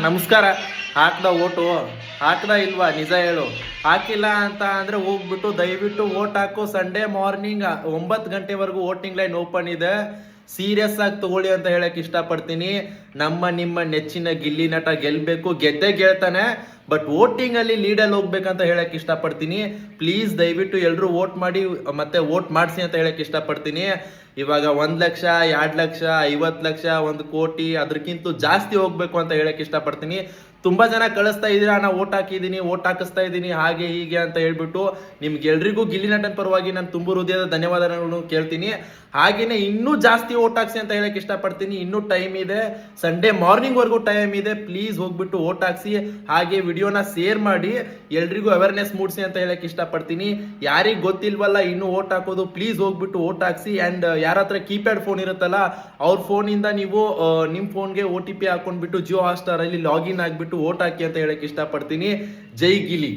ನಮಸ್ಕಾರ. ಹಾಕ್ದ ಓಟು ಹಾಕ್ದ ಇಲ್ವಾ? ನಿಜ ಹೇಳು. ಹಾಕಿಲ್ಲ ಅಂತ ಅಂದ್ರೆ ಹೋಗ್ಬಿಟ್ಟು ದಯವಿಟ್ಟು ಓಟ್ ಹಾಕು. ಸಂಡೇ ಮಾರ್ನಿಂಗ್ 9 ಗಂಟೆವರೆಗೂ ವೋಟಿಂಗ್ ಲೈನ್ ಓಪನ್ ಇದೆ. ಸೀರಿಯಸ್ ಆಗಿ ತಗೊಳ್ಳಿ ಅಂತ ಹೇಳಕ್ ಇಷ್ಟಪಡ್ತೀನಿ. ನಿಮ್ಮ ನೆಚ್ಚಿನ ಗಿಲ್ಲಿ ನಟ ಗೆಲ್ಬೇಕು, ಗೆದ್ದೇ ಗೆಲ್ತಾನೆ. ಬಟ್ ವೋಟಿಂಗ್ ಅಲ್ಲಿ ಲೀಡಲ್ಲಿ ಹೋಗ್ಬೇಕಂತ ಹೇಳಕ್ ಇಷ್ಟಪಡ್ತೀನಿ. ಪ್ಲೀಸ್ ದಯವಿಟ್ಟು ಎಲ್ಲರೂ ವೋಟ್ ಮಾಡಿ ಮತ್ತೆ ವೋಟ್ ಮಾಡಿಸಿ ಅಂತ ಹೇಳಕ್ ಇಷ್ಟಪಡ್ತೀನಿ. ಇವಾಗ 1 ಲಕ್ಷ, 2 ಲಕ್ಷ, 50 ಲಕ್ಷ, 1 ಕೋಟಿ ಅದಕ್ಕಿಂತ ಜಾಸ್ತಿ ಹೋಗ್ಬೇಕು ಅಂತ ಹೇಳಕ್ ಇಷ್ಟಪಡ್ತೀನಿ. ತುಂಬಾ ಜನ ಕಳಿಸ್ತಾ ಇದೀರಾ, ನಾ ಓಟ್ ಹಾಕಿದೀನಿ, ಓಟ್ ಹಾಕಿಸ್ತಾ ಇದ್ದೀನಿ, ಹಾಗೆ ಹೀಗೆ ಅಂತ ಹೇಳ್ಬಿಟ್ಟು ನಿಮ್ಗೆಲ್ರಿಗೂ ಗಿಲ್ಲಿ ನಟನ್ ಪರವಾಗಿ ನಾನು ತುಂಬ ಹೃದಯದ ಧನ್ಯವಾದಗಳನ್ನು ಕೇಳ್ತೀನಿ. ಹಾಗೇನೆ ಇನ್ನೂ ಜಾಸ್ತಿ ಓಟ್ ಹಾಕ್ಸಿ ಅಂತ ಹೇಳಕ್ ಇಷ್ಟಪಡ್ತೀನಿ. ಇನ್ನೂ ಟೈಮ್ ಇದೆ, ಸಂಡೇ ಮಾರ್ನಿಂಗ್ ವರ್ಗೂ ಟೈಮ್ ಇದೆ. ಪ್ಲೀಸ್ ಹೋಗ್ಬಿಟ್ಟು ಓಟ್ ಹಾಕ್ಸಿ. ಹಾಗೆ ವಿಡಿಯೋನ ಶೇರ್ ಮಾಡಿ ಎಲ್ರಿಗೂ ಅವೇರ್ನೆಸ್ ಮೂಡಿಸಿ ಅಂತ ಹೇಳಕ್ ಇಷ್ಟಪಡ್ತೀನಿ. ಯಾರಿಗೆ ಗೊತ್ತಿಲ್ವಲ್ಲ ಇನ್ನೂ ಓಟ್ ಹಾಕೋದು, ಪ್ಲೀಸ್ ಹೋಗ್ಬಿಟ್ಟು ಓಟ್ ಹಾಕ್ಸಿ. ಅಂಡ್ ಯಾರ ಹತ್ರ ಕೀಪ್ಯಾಡ್ ಫೋನ್ ಇರುತ್ತಲ್ಲ ಅವ್ರ ಫೋನಿಂದ ನೀವು ನಿಮ್ಮ ಫೋನ್ಗೆ OTP ಹಾಕೊಂಡ್ಬಿಟ್ಟು ಜಿಯೋ ಹಾಟ್ಸ್ಟಾರ್ ಅಲ್ಲಿ ಲಾಗಿನ್ ಆಗಿಬಿಟ್ಟು ಓಟ್ ಹಾಕಿ ಅಂತ ಹೇಳಕ್ ಇಷ್ಟಪಡ್ತೀನಿ. ಜೈ ಗಿಲಿ.